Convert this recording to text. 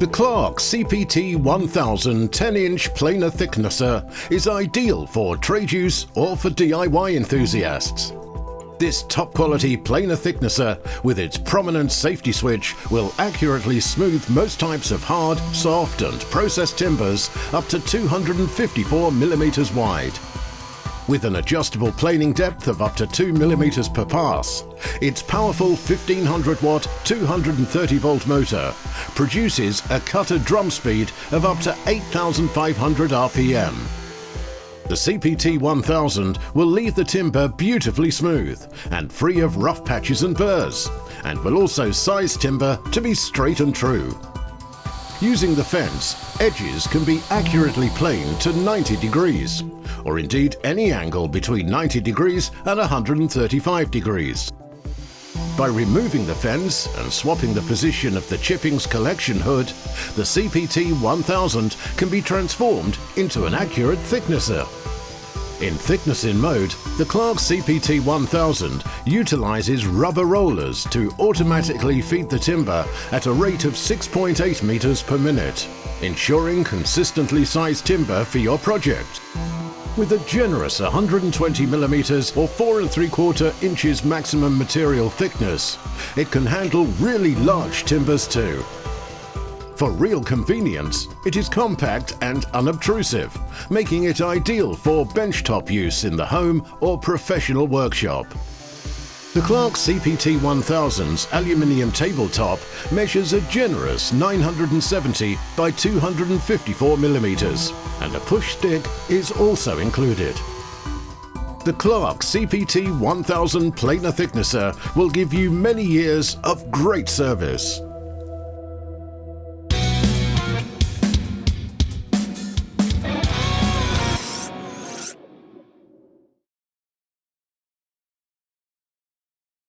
The Clarke CPT1000 10-inch planer thicknesser is ideal for trade use or for DIY enthusiasts. This top-quality planer thicknesser with its prominent safety switch will accurately smooth most types of hard, soft and processed timbers up to 254 mm wide. With an adjustable planing depth of up to 2 mm per pass, its powerful 1500 watt 230 volt motor produces a cutter drum speed of up to 8,500 RPM. The CPT1000 will leave the timber beautifully smooth and free of rough patches and burrs, and will also size timber to be straight and true. Using the fence, edges can be accurately planed to 90 degrees, or indeed any angle between 90 degrees and 135 degrees. By removing the fence and swapping the position of the chippings collection hood, the CPT1000 can be transformed into an accurate thicknesser. In thicknessing mode, the Clarke CPT1000 utilizes rubber rollers to automatically feed the timber at a rate of 6.8 meters per minute, ensuring consistently sized timber for your project. With a generous 120 mm or 4 3/4 inches maximum material thickness, it can handle really large timbers too. For real convenience, it is compact and unobtrusive, making it ideal for benchtop use in the home or professional workshop. The Clarke CPT1000's aluminium tabletop measures a generous 970 by 254 mm, and a push stick is also included. The Clarke CPT1000 planer thicknesser will give you many years of great service.